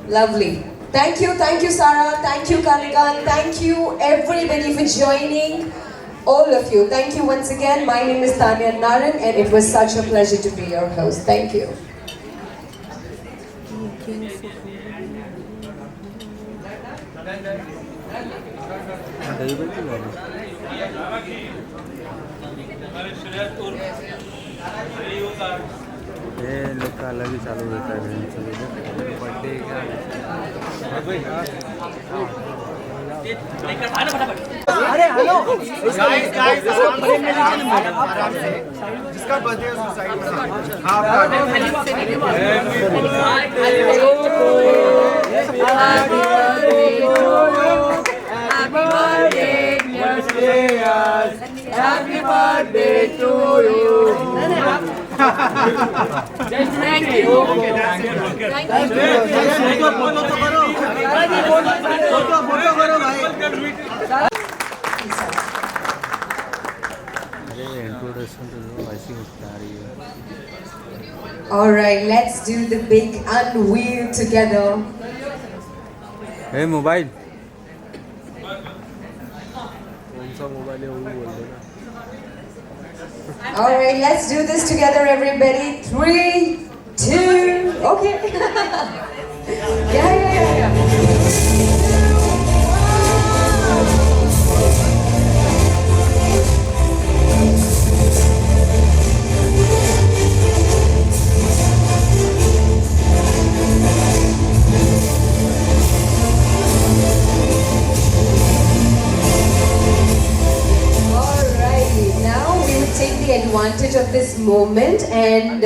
Lovely. Thank you, Sarah. Thank you, Kaligan. Thank you, everybody, for joining. All of you. Thank you once again. My name is Tanya Naran, and it was such a pleasure to be your host. Thank you. ये लोग का अलग ही चालू रहता है birthday अरे hello guys जिसका birthday है उसको साइड में Happy birthday to you. Thank you. Thank you. Photo करो भाई. Alright, let's do the big unveil together. Hey, mobile. कौन सा मोबाइल है वो बोल देना. Alright, let's do this together, everybody. 3, 2, okay. Yeah. Advantage of this moment and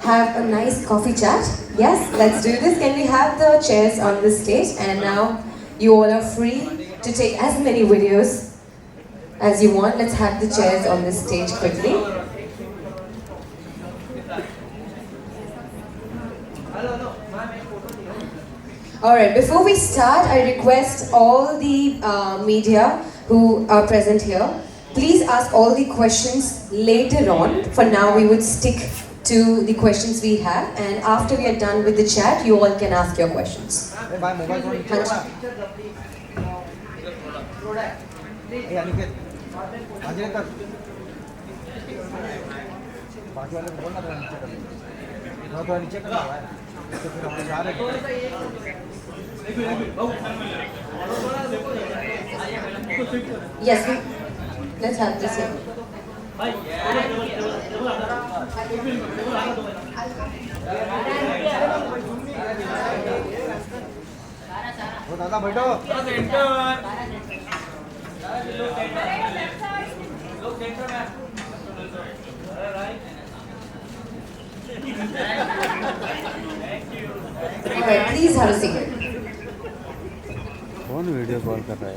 have a nice coffee chat. Yes, let's do this. Can we have the chairs on the stage? And now you all are free to take as many videos as you want. Let's have the chairs on the stage quickly. Alright, before we start, I request all the media who are present here, please ask all the questions later on. For now, we would stick to the questions we have, and after we are done with the chat, you all can ask your questions. Yes, let's have this here. दादा बैठो. Alright, please have a seat. कौन video call कर रहा है?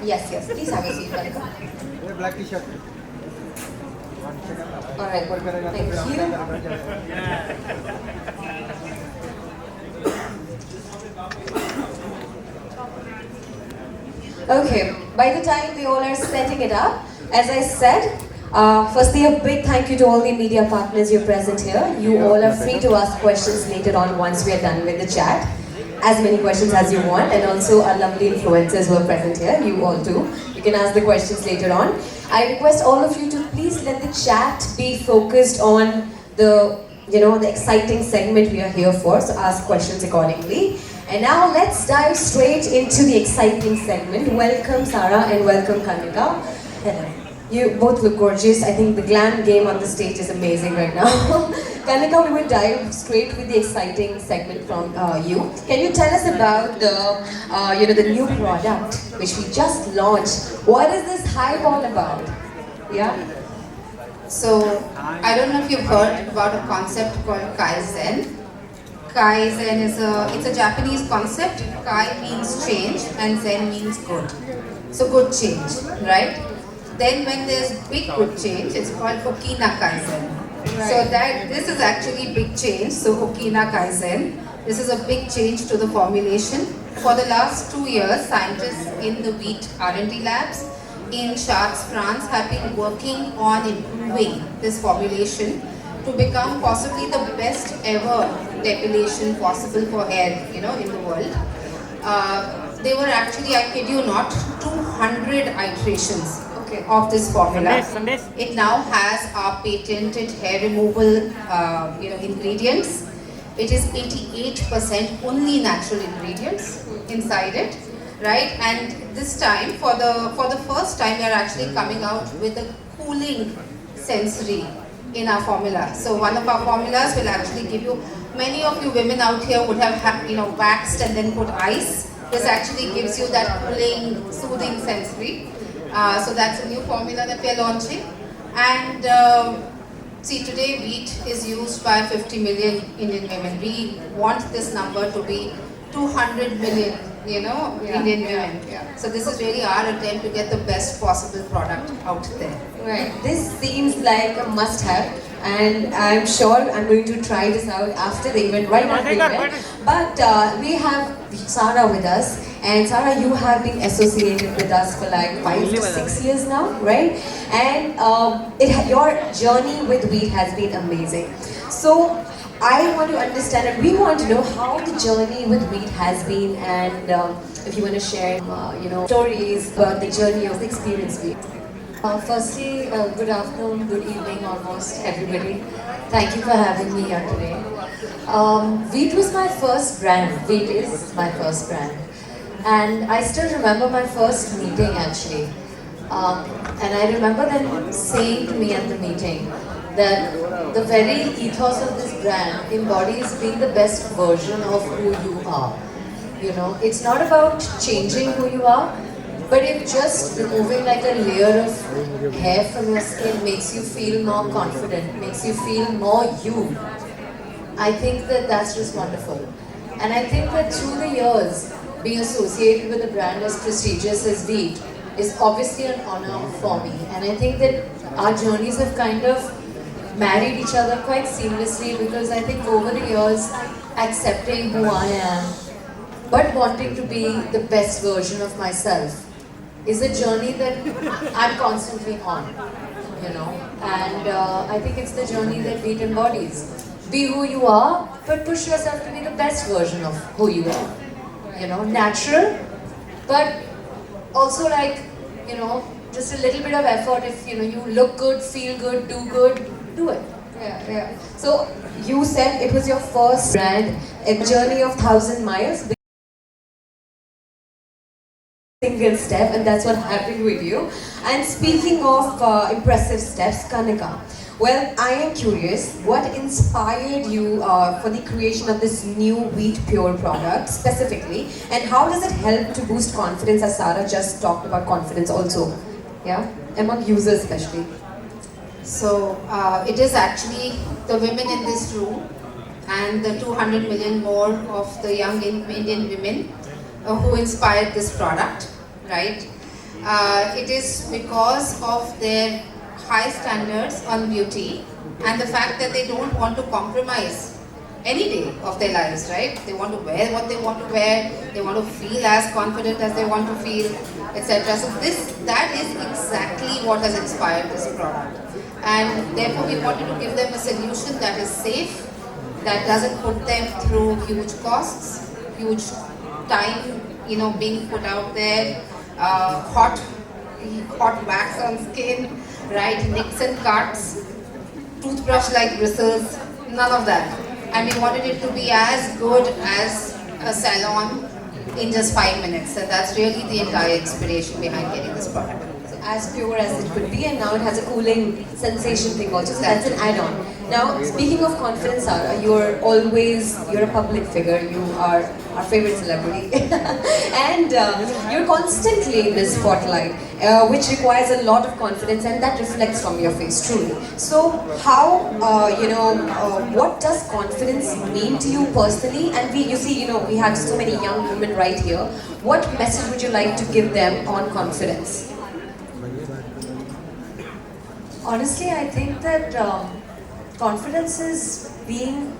Yes, please have a seat. Welcome. ये black T shirt. Alright, thank you. Okay, by the time we all are setting it up, as I said, firstly a big thank you to all the media partners you're present here. You all are free to ask questions later on once we are done with the chat. As many questions as you want, and also our lovely influencers who are present here, you all too. You can ask the questions later on. I request all of you to please let the chat be focused on the exciting segment we are here for, so ask questions accordingly. And now let's dive straight into the exciting segment. Welcome Sarah and welcome Kanika. Hello. You both look gorgeous. I think the glam game on the stage is amazing right now. Kanika, we will dive straight with the exciting segment from you. Can you tell us about the new product which we just launched? What is this hype all about? Yeah. So I don't know if you've heard about a concept called Kaizen. Kaizen is a Japanese concept. Kai means change and Zen means good. So good change, right? Then when there's big good change, it's called Hokina Kaizen. Right. So this is actually big change. So Hokina Kaizen. This is a big change to the formulation. For the last 2 years, scientists in the wheat R&D labs in Chartres, France have been working on improving this formulation to become possibly the best ever depilation possible for hair, in the world. There were actually, I kid you not, 200 iterations of this formula. It now has our patented hair removal, ingredients. It is 88% only natural ingredients inside it, right? And this time, for the first time, we are actually coming out with a cooling sensory in our formula. So one of our formulas will actually give you, many of you women out here would have waxed and then put ice. This actually gives you that cooling, soothing sensory. So that's a new formula that we are launching. And see, today wheat is used by 50 million Indian women. We want this number to be 200 million, Indian women. Yeah. So this is really our attempt to get the best possible product out there. Right. This seems like a must-have, and I'm sure I'm going to try this out after the event, right after the event. But we have Sara with us, and Sara, you have been associated with us for like 5 to 6 years now, right? And your journey with wheat has been amazing. So I want to understand, and we want to know how the journey with wheat has been, and if you want to share, stories about the journey of the experience wheat. Firstly, good afternoon, good evening almost everybody. Thank you for having me here today. Wheat was my first brand. Wheat is my first brand. And I still remember my first meeting actually. And I remember them saying to me at the meeting that the very ethos of this brand embodies being the best version of who you are. It's not about changing who you are, but if just removing like a layer of hair from your skin makes you feel more confident, makes you feel more you, I think that that's just wonderful. And I think that through the years, being associated with a brand as prestigious as Wheat is obviously an honor for me. And I think that our journeys have kind of married each other quite seamlessly, because I think over the years, accepting who I am, but wanting to be the best version of myself is a journey that I'm constantly on, and I think it's the journey that Wheat embodies. Be who you are, but push yourself to be the best version of who you are. Natural, but also like, just a little bit of effort. If you look good, feel good, do it. Yeah. So you said it was your first brand, a journey of 1,000 miles. Single step, and that's what happened with you. And speaking of impressive steps, Kanika, well, I am curious, what inspired you for the creation of this new Wheat Pure product specifically, and how does it help to boost confidence, as Sara just talked about confidence also, among users especially? So it is actually the women in this room and the 200 million more of the young Indian women who inspired this product, right? It is because of their high standards on beauty and the fact that they don't want to compromise any day of their lives, right? They want to wear what they want to wear, they want to feel as confident as they want to feel, etc. So that is exactly what has inspired this product. And therefore we wanted to give them a solution that is safe, that doesn't put them through huge costs, huge time, being put out there, hot wax on skin, right, nicks and cuts, toothbrush-like bristles, none of that. And we wanted it to be as good as a salon in just 5 minutes. And that's really the entire inspiration behind getting this product. As pure as it could be, and now it has a cooling sensation thing also, so that's an add-on. Now, speaking of confidence, Sara, you're a public figure, you are our favorite celebrity, and you're constantly in the spotlight, which requires a lot of confidence, and that reflects from your face, truly. So, how, what does confidence mean to you personally? And we have so many young women right here. What message would you like to give them on confidence? Honestly, I think that confidence is being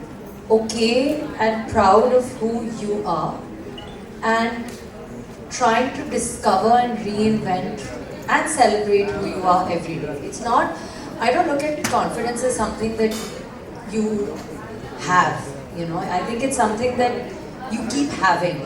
okay and proud of who you are and trying to discover and reinvent and celebrate who you are every day. It's not, I don't look at confidence as something that you have. You know, I think it's something that you keep having.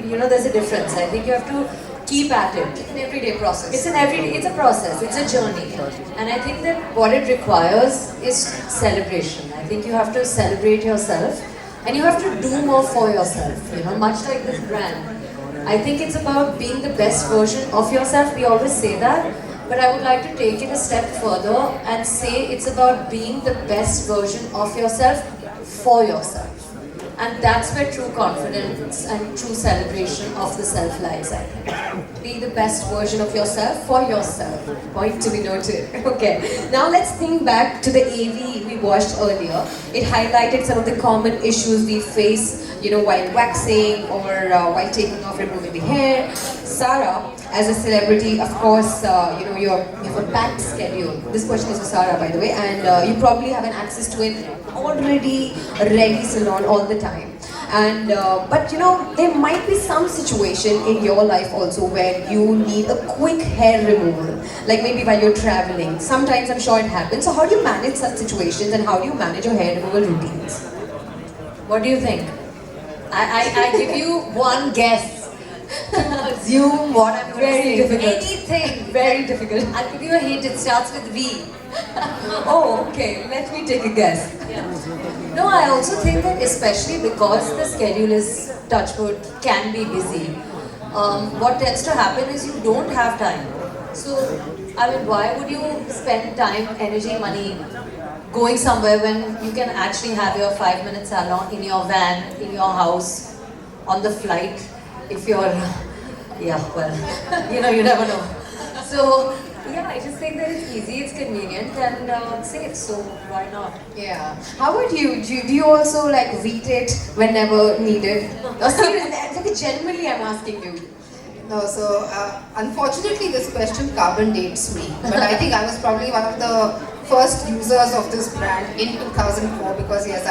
You know, there's a difference. I think you have to keep at it. It's an everyday process. It's a process, it's a journey. And I think that what it requires is celebration. I think you have to celebrate yourself and you have to do more for yourself, you know, much like this brand. I think it's about being the best version of yourself. We always say that, but I would like to take it a step further and say it's about being the best version of yourself for yourself. And that's where true confidence and true celebration of the self lies, I think. Be the best version of yourself for yourself. Point to be noted. Okay. Now let's think back to the AV we watched earlier. It highlighted some of the common issues we face, you know, while waxing or while taking off, removing the hair. Sarah, as a celebrity, of course, you know, you have a packed schedule. This question is for Sarah, by the way, and you probably have an access to an already ready salon all the time. And but you know, there might be some situation in your life also where you need a quick hair removal, like maybe while you're traveling. Sometimes I'm sure it happens. So how do you manage such situations, and how do you manage your hair removal routines? What do you think? I give you one guess to assume what I'm going to say. Very difficult. Anything. Very difficult. I'll give you a hint, it starts with V. Oh, okay. Let me take a guess. No, I also think that especially because the schedule is touchwood, can be busy. What tends to happen is you don't have time. So, I mean, why would you spend time, energy, money going somewhere when you can actually have your 5-minute salon in your van, in your house, on the flight, if you're, yeah, well, you know, you never know. So, yeah, I just think that it's easy, it's convenient, and safe, so why not? Yeah. How about you? Do you also like read it whenever needed? No, seriously, genuinely I'm asking you. No, so unfortunately this question carbon dates me. But I think I was probably one of the first users of this brand in 2004 because yes,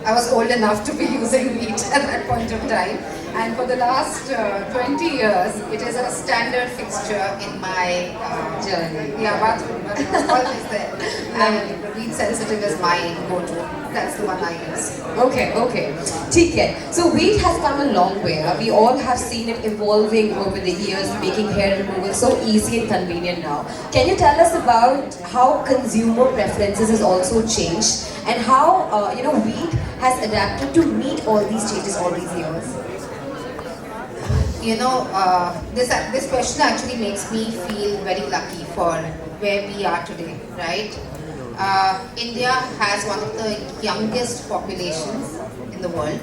I was old enough to be using wheat at that point of time. And for the last 20 years, it is a standard fixture in my Journey. Yeah, bathroom. It's always there. And wheat sensitive is my go-to. That's the one I use. Okay, okay. ठीक है. So wheat has come a long way. We all have seen it evolving over the years, making hair removal so easy and convenient now. Can you tell us about how consumer preferences has also changed and how you know, wheat has adapted to meet all these changes all these years? You know, this question actually makes me feel very lucky for where we are today, right? India has one of the youngest populations in the world.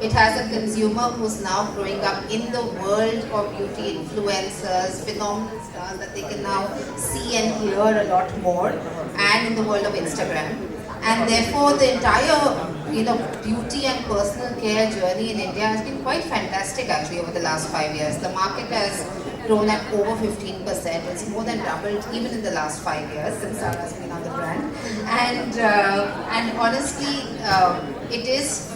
It has a consumer who's now growing up in the world of beauty influencers, phenomenal stars that they can now see and hear a lot more, and in the world of Instagram. And therefore, the entire, you know, beauty and personal care journey in India has been quite fantastic actually over the last 5 years. The market has grown at over 15%. It's more than doubled even in the last 5 years since Sarah's been on the brand. And honestly, it is,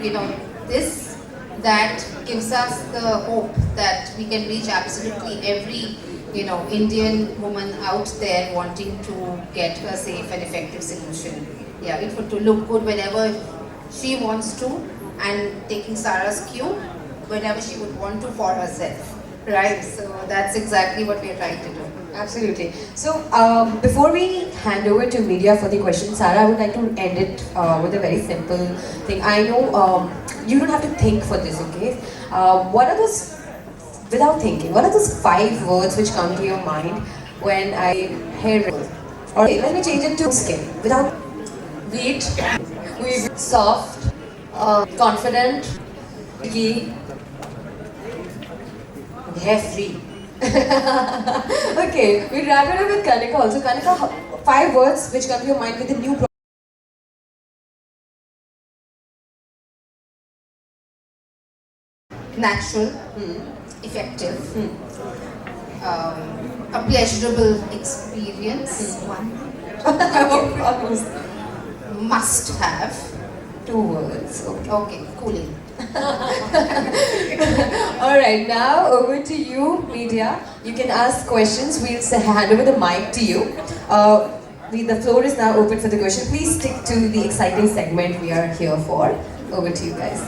you know, this that gives us the hope that we can reach absolutely every, you know, Indian woman out there wanting to get a safe and effective solution. Yeah, to look good whenever she wants to, and taking Sarah's cue whenever she would want to for herself. Right, so that's exactly what we are trying to do. Absolutely. So before we hand over to media for the question, Sarah, I would like to end it with a very simple thing. I know you don't have to think for this, okay? What are those, without thinking, what are those 5 words which come to your mind when I hear, or let me change it to skin, without wheat, soft, confident, key, hair free. Okay, we wrap it up with Kanika also. Kanika, 5 words which come to your mind with the new product. Natural, effective, a pleasurable experience, one. Must have. 2 words. Okay. Okay, cooling. Alright, now over to you, media. You can ask questions. We'll hand over the mic to you. The floor is now open for the question. Please stick to the exciting segment we are here for. Over to you guys.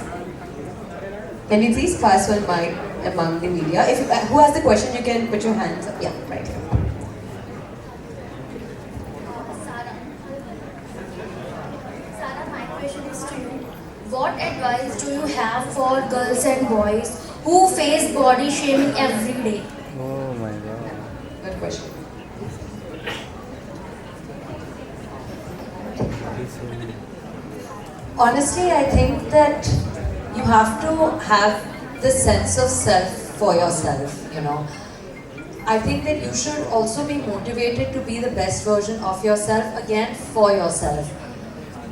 Can you please pass one mic among the media? If who has the question, you can put your hands up. Yeah, right here. Sarah, my question is to you. What advice do you have for girls and boys who face body shaming every day? Oh my god. Good question. Honestly, I think that you have to have the sense of self for yourself, you know. I think that you should also be motivated to be the best version of yourself, again, for yourself.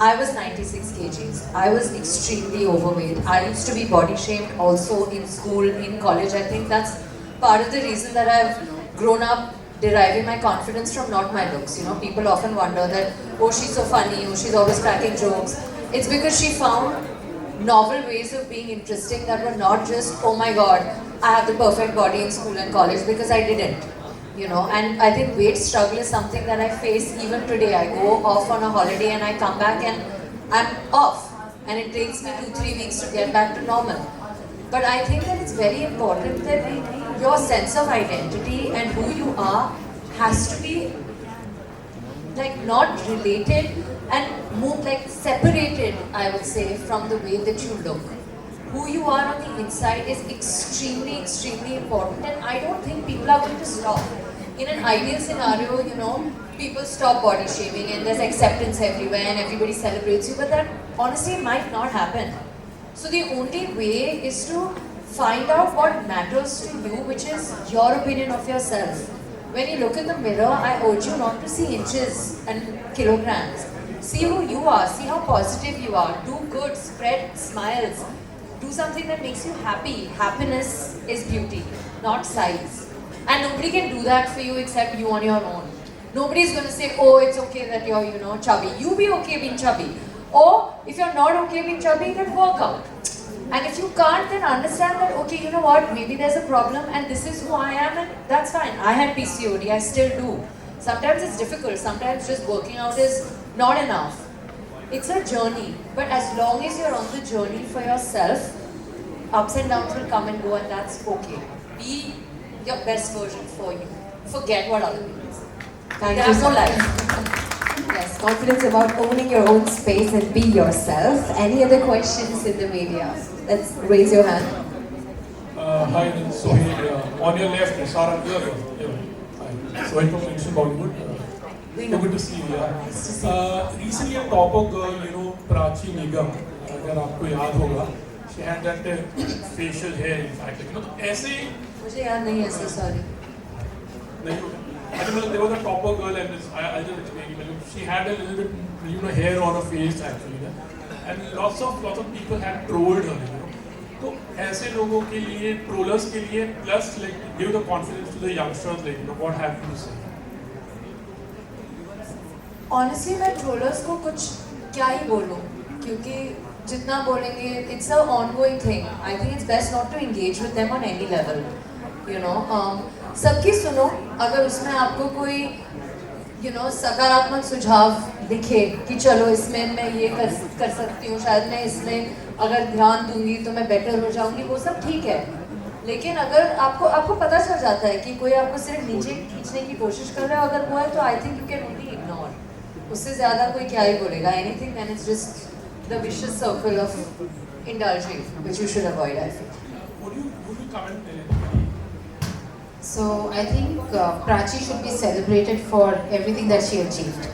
I was 96 kgs. I was extremely overweight. I used to be body shamed also in school, in college. I think that's part of the reason that I've grown up deriving my confidence from not my looks. You know, people often wonder that, oh, she's so funny, oh, she's always cracking jokes. It's because she found novel ways of being interesting that were not just, oh my god, I have the perfect body in school and college, because I didn't. You know, and I think weight struggle is something that I face even today. I go off on a holiday and I come back and I'm off, and it takes me 2-3 weeks to get back to normal. But I think that it's very important that your sense of identity and who you are has to be like not related and more like separated, I would say, from the way that you look. Who you are on the inside is extremely, extremely important, and I don't think people are going to stop. In an ideal scenario, you know, people stop body shaming and there's acceptance everywhere and everybody celebrates you, but that honestly might not happen. So the only way is to find out what matters to you, which is your opinion of yourself. When you look in the mirror, I urge you not to see inches and kilograms. See who you are, see how positive you are, do good, spread smiles. Do something that makes you happy. Happiness is beauty, not size. And nobody can do that for you except you on your own. Nobody's going to say, oh, it's okay that you're, you know, chubby. You be okay being chubby. Or if you're not okay being chubby, then work out. And if you can't, then understand that, okay, you know what, maybe there's a problem and this is who I am, and that's fine. I had PCOD, I still do. Sometimes it's difficult, sometimes just working out is not enough. It's a journey, but as long as you're on the journey for yourself, ups and downs will come and go, and that's okay. Be your best version for you. Forget what other people say. Thank There you are so no much. lies. Yes, confidence about owning your own space and be yourself. Any other questions in the media? Let's raise your hand. Hi, this is Sohail. On your left, Sarah, here. Hi. Sohail from Nation Bollywood. So good to see you. Yeah. Recently, a topper girl, you know, Prachi Nigam, अगर आपको याद होगा, she had that facial hair, in fact. You know, ऐसे मुझे याद नहीं है sir, sorry. नहीं होगा. I think there was a topper girl, and I just explain. She had a little bit, you know, hair on her face actually, and lots of people had trolled her. You know, तो ऐसे लोगों के लिए, trollers के लिए, plus like give the confidence to the youngsters, like, you know, what have you to say? Honestly, मैं trollers को कुछ क्या ही बोलूँ, क्योंकि जितना बोलेंगे, it's a ongoing thing. I think it's best not to engage with them on any level. You know, सबकी सुनो, अगर उसमें आपको कोई, you know, सकारात्मक सुझाव दिखे कि चलो इसमें मैं ये कर सकती हूँ, शायद मैं इसमें अगर ध्यान दूंगी तो मैं बेटर हो जाऊंगी, वो सब ठीक है. लेकिन अगर आपको पता चल जाता है कि कोई आपको सिर्फ नीचे खींचने की कोशिश कर रहा है, अगर वो है तो I think you can only ignore. उससे ज़्यादा कोई क्या ही बोलेगा. Anything then it's just the vicious circle of indulging, which you should avoid, I think. Would you comment? So I think Prachi should be celebrated for everything that she achieved,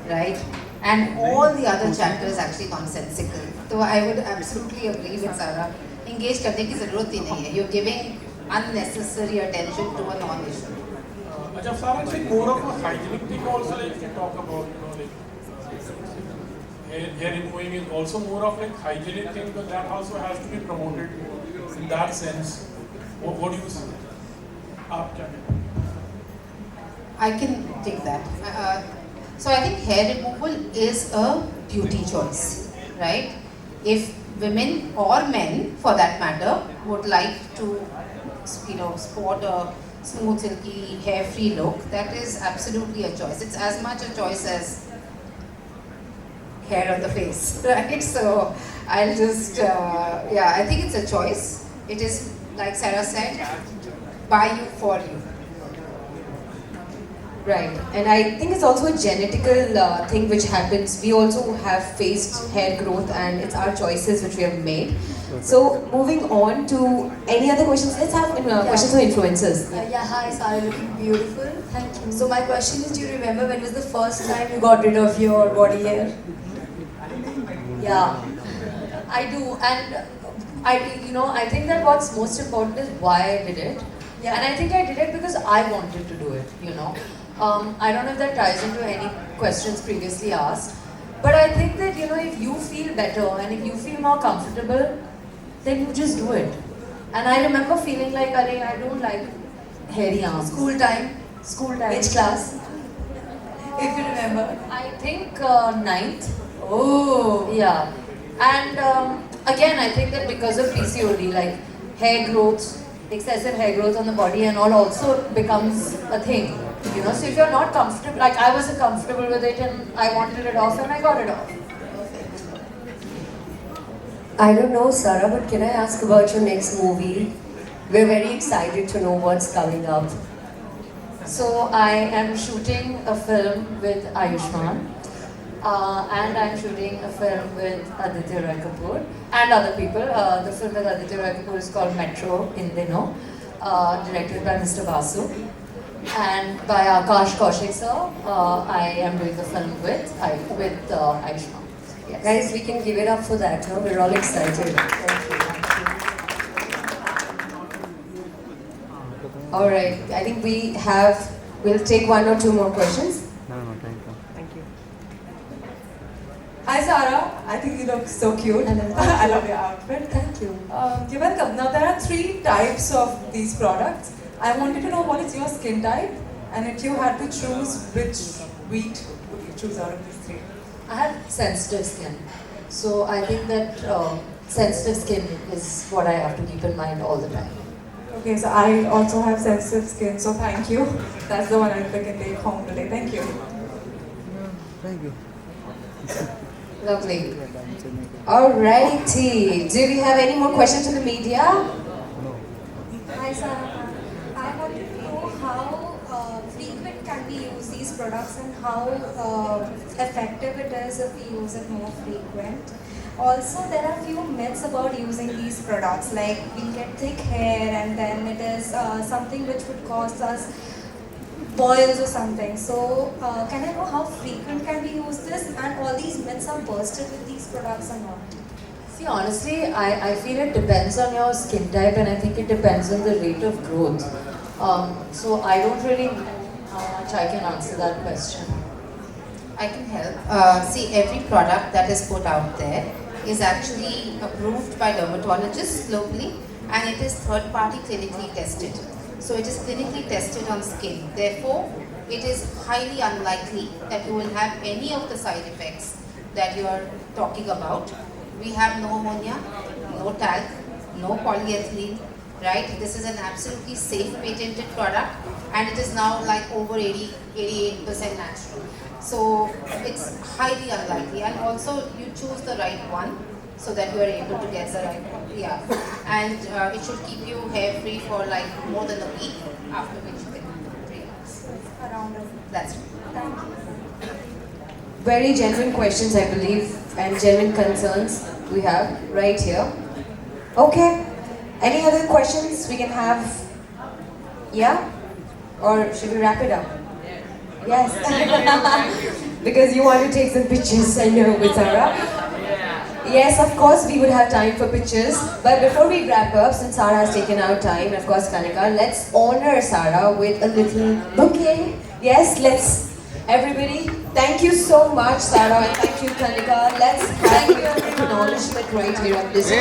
right? And all the other chapters actually nonsensical. So I would absolutely agree with Sarah. Engage करने की ज़रूरत ही नहीं है. You're giving unnecessary attention to a non-issue. Ajab Sarah, it's like more of a hygienic thing also, like you talk about, you know, like hair removing is also more of like hygienic thing, but that also has to be promoted in that sense. What do you say? I can take that. So I think hair removal is a beauty choice, right? If women or men, for that matter, would like to, you know, sport a smooth, silky, hair-free look, that is absolutely a choice. It's as much a choice as hair on the face, right? So I'll just, I think it's a choice. It is, like Sarah said, by you, for you. Right, and I think it's also a genetical thing which happens. We also have faced hair growth, and it's our choices which we have made. So, moving on to any other questions, let's have questions for influencers. Yeah, hi Sarah, looking beautiful. Thank you. So my question is, do you remember when was the first time you got rid of your body hair? Yeah, I do, and I think that what's most important is why I did it. Yeah. And I think I did it because I wanted to do it, I don't know if that ties into any questions previously asked, but I think that, if you feel better and if you feel more comfortable, then you just do it. And I remember feeling like, I don't like hairy arms. School time? School time. Which class? If you remember. I think ninth. Oh. Yeah. And again, I think that because of PCOD, like hair growth, excessive hair growth on the body and all also becomes a thing. So if you're not comfortable, like I wasn't comfortable with it and I wanted it off and I got it off. I don't know, Sarah, but can I ask about your next movie? We're very excited to know what's coming up. So I am shooting a film with Ayushmann. And I'm shooting a film with Aditya Roy Kapoor and other people. The film with Aditya Roy Kapoor is called Metro in Dino, directed by Mr. Vasu. And by Akash Kaushik sir, I am doing the film with Ayushmann. Yes. Guys, we can give it up for that, huh? We're all excited. Alright, I think we'll take one or two more questions. No, thank you. Thank you. Hi Sarah, I think you look so cute. I love your outfit. Thank you. You're welcome. Now there are 3 types of these products. I wanted to know what is your skin type, and if you had to choose, which wheat would you choose out of these 3? I have sensitive skin. So I think that sensitive skin is what I have to keep in mind all the time. Okay, so I also have sensitive skin, so thank you. That's the one I can take home today. Thank you. Thank you. Lovely. Alrighty. Do we have any more questions to the media? Hi Sarah, I wanted to know how frequent can we use these products and how effective it is if we use it more frequent. Also, there are few myths about using these products, like we get thick hair and then it is something which would cause us boils or something. So, can I know how frequent can we use this, and all these myths are busted with these products or not? See, honestly, I feel it depends on your skin type, and I think it depends on the rate of growth. So I don't really know how much I can answer that question. I can help. See, every product that is put out there is actually approved by dermatologists globally, and it is third-party clinically tested. So it is clinically tested on skin. Therefore, it is highly unlikely that you will have any of the side effects that you are talking about. We have no ammonia, no talc, no polyethylene, right? This is an absolutely safe patented product, and it is now like over 88% natural. So it's highly unlikely, and also you choose the right one so that you are able to get the right one. Yeah, and it should keep you hair free for like more than a week, after which you can do 3 months. Around it. That's right. Thank you. Very genuine questions, I believe, and genuine concerns we have right here. Okay. Any other questions we can have? Yeah? Or should we wrap it up? Yes. Because you want to take some pictures, I know, with Sarah. Yes, of course, we would have time for pictures. But before we wrap up, since Sarah has taken out time, and of course, Kanika, let's honor Sarah with a little bouquet. Yes, let's. Everybody, thank you so much, Sarah, and thank you, Kanika. Let's have your acknowledgement right here on this.